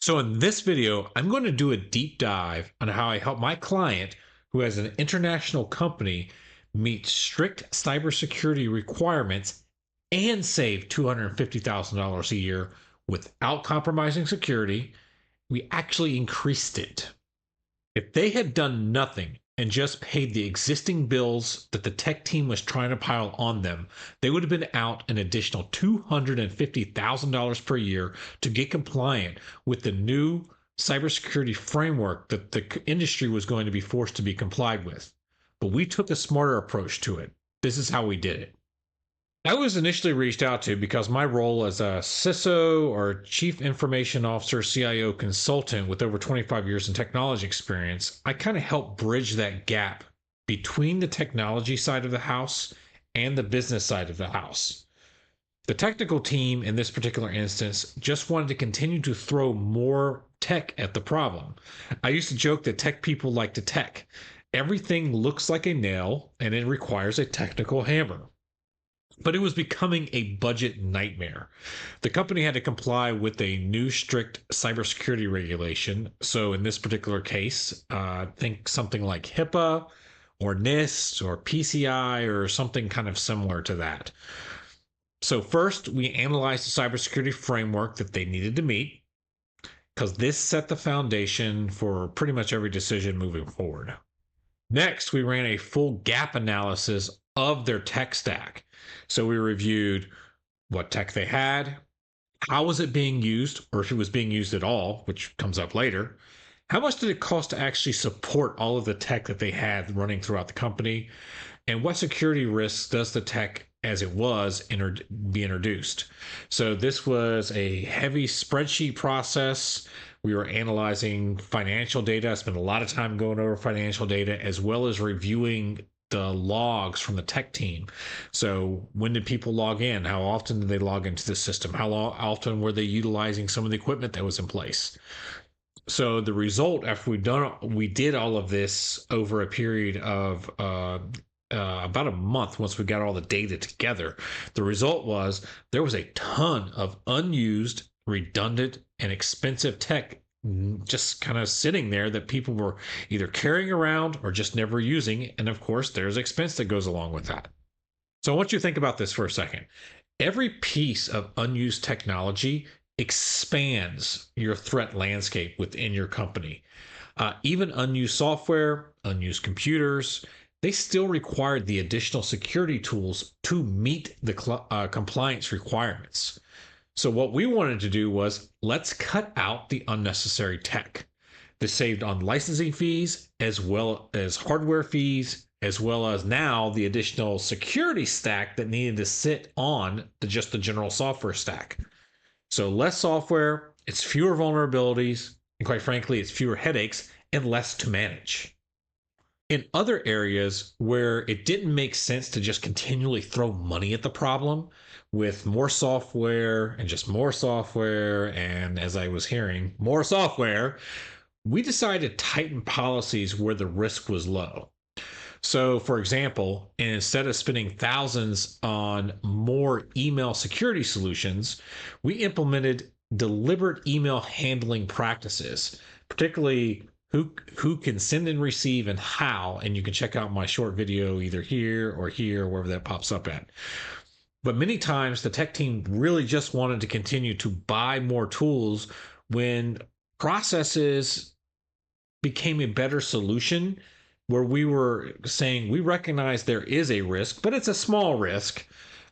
So in this video, I'm going to do a deep dive on how I help my client, who has an international company, meet strict cybersecurity requirements and save $250,000 a year without compromising security. We actually increased it. If they had done nothing and just paid the existing bills that the tech team was trying to pile on them, they would have been out an additional $250,000 per year to get compliant with the new cybersecurity framework that the industry was going to be forced to be complied with. But we took a smarter approach to it. This is how we did it. I was initially reached out to because my role as a CISO or Chief Information Officer, CIO consultant with over 25 years in technology experience, I kind of help bridge that gap between the technology side of the house and the business side of the house. The technical team in this particular instance just wanted to continue to throw more tech at the problem. I used to joke that tech people like to tech. Everything looks like a nail and it requires a technical hammer, but it was becoming a budget nightmare. The company had to comply with a new strict cybersecurity regulation. So, in this particular case, think something like HIPAA or NIST or PCI or something kind of similar to that. So, first, we analyzed the cybersecurity framework that they needed to meet because this set the foundation for pretty much every decision moving forward. Next, we ran a full gap analysis of their tech stack. So we reviewed what tech they had, how was it being used, or if it was being used at all, which comes up later. How much did it cost to actually support all of the tech that they had running throughout the company? And what security risks does the tech as it was be introduced? So this was a heavy spreadsheet process. We were analyzing financial data. I spent a lot of time going over financial data as well as reviewing the logs from the tech team. So when did people log in? How often did they log into the system? How often were they utilizing some of the equipment that was in place? So the result, after we did all of this over a period of about a month, once we got all the data together, the result was there was a ton of unused, redundant, and expensive tech just kind of sitting there that people were either carrying around or just never using. And of course, there's expense that goes along with that. So I want you to think about this for a second. Every piece of unused technology expands your threat landscape within your company. Even unused software, unused computers, they still required the additional security tools to meet the compliance requirements. So what we wanted to do was let's cut out the unnecessary tech. This saved on licensing fees as well as hardware fees, as well as now the additional security stack that needed to sit on just the general software stack. So less software, it's fewer vulnerabilities, and quite frankly, it's fewer headaches and less to manage. In other areas where it didn't make sense to just continually throw money at the problem with more software and just more software, and as I was hearing, more software, we decided to tighten policies where the risk was low. So, for example, instead of spending thousands on more email security solutions, we implemented deliberate email handling practices, particularly who can send and receive and how. And you can check out my short video either here, wherever that pops up at. But many times the tech team really just wanted to continue to buy more tools when processes became a better solution, where we were saying we recognize there is a risk, but it's a small risk,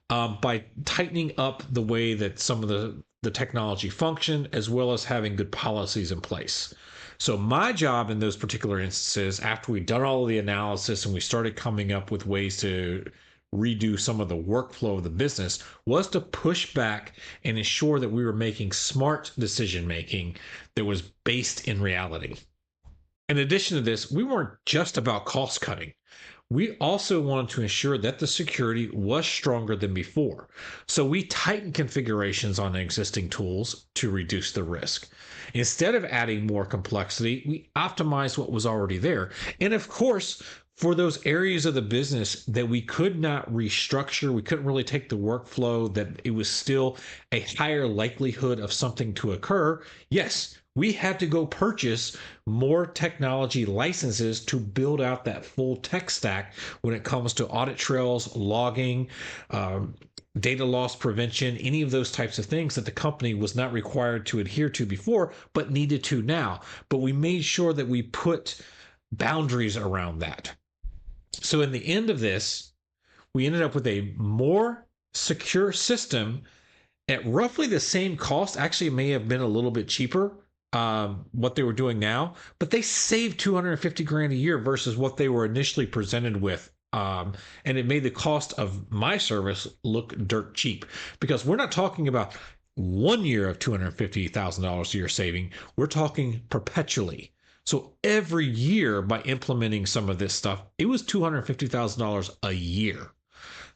by tightening up the way that some of the technology function, as well as having good policies in place. So my job in those particular instances, after we'd done all of the analysis and we started coming up with ways to redo some of the workflow of the business, was to push back and ensure that we were making smart decision making that was based in reality. In addition to this, we weren't just about cost cutting. We also wanted to ensure that the security was stronger than before. So we tightened configurations on existing tools to reduce the risk. Instead of adding more complexity, we optimized what was already there. And of course, for those areas of the business that we could not restructure, we couldn't really take the workflow, that it was still a higher likelihood of something to occur, yes, We had to go purchase more technology licenses to build out that full tech stack when it comes to audit trails, logging, um, data loss prevention, any of those types of things that the company was not required to adhere to before, but needed to now. But we made sure that we put boundaries around that. So, in the end of this, we ended up with a more secure system at roughly the same cost. Actually, it may have been a little bit cheaper what they were doing now, but they saved 250 grand a year versus what they were initially presented with. And it made the cost of my service look dirt cheap because we're not talking about 1 year of $250,000 a year saving. We're talking perpetually. So every year by implementing some of this stuff, it was $250,000 a year.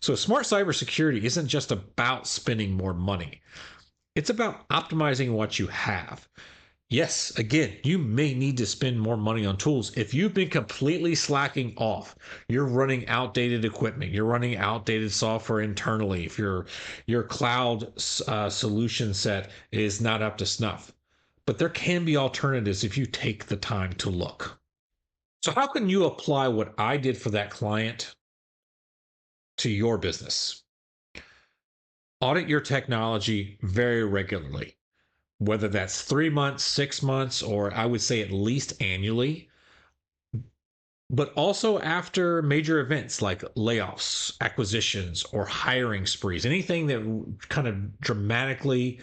So smart cybersecurity isn't just about spending more money. It's about optimizing what you have. Yes, again, you may need to spend more money on tools. If you've been completely slacking off, you're running outdated equipment, you're running outdated software internally, if your cloud solution set is not up to snuff. But there can be alternatives if you take the time to look. So how can you apply what I did for that client to your business? Audit your technology very regularly, whether that's 3 months, 6 months, or I would say at least annually. But also after major events like layoffs, acquisitions, or hiring sprees, anything that kind of dramatically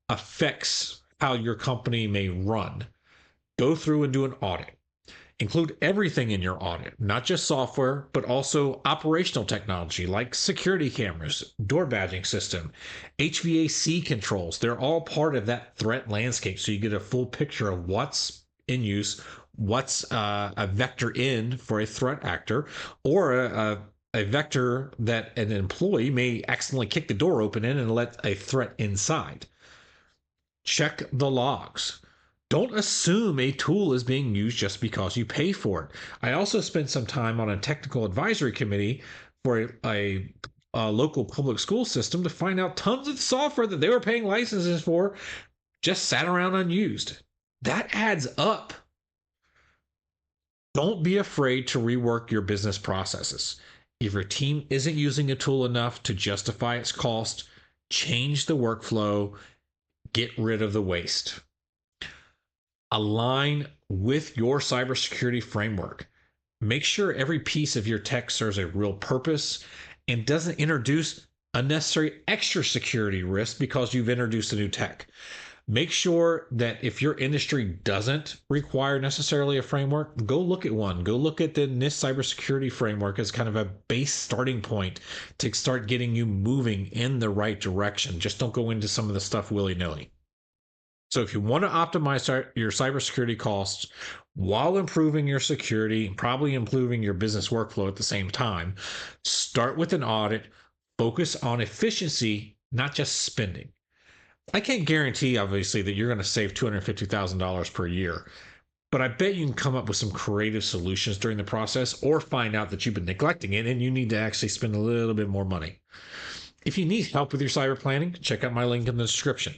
affects how your company may run, go through and do an audit. Include everything in your audit, not just software, but also operational technology like security cameras, door badging system, HVAC controls. They're all part of that threat landscape. So you get a full picture of what's in use, what's a vector in for a threat actor, or a vector that an employee may accidentally kick the door open in and let a threat inside. Check the logs. Don't assume a tool is being used just because you pay for it. I also spent some time on a technical advisory committee for a local public school system to find out tons of software that they were paying licenses for just sat around unused. That adds up. Don't be afraid to rework your business processes. If your team isn't using a tool enough to justify its cost, change the workflow, get rid of the waste. Align with your cybersecurity framework. Make sure every piece of your tech serves a real purpose and doesn't introduce unnecessary extra security risk because you've introduced a new tech. Make sure that if your industry doesn't require necessarily a framework, go look at one. Go look at the NIST cybersecurity framework as kind of a base starting point to start getting you moving in the right direction. Just don't go into some of the stuff willy-nilly. So if you want to optimize your cybersecurity costs while improving your security, probably improving your business workflow at the same time, start with an audit, focus on efficiency, not just spending. I can't guarantee, obviously, that you're going to save $250,000 per year, but I bet you can come up with some creative solutions during the process or find out that you've been neglecting it and you need to actually spend a little bit more money. If you need help with your cyber planning, check out my link in the description.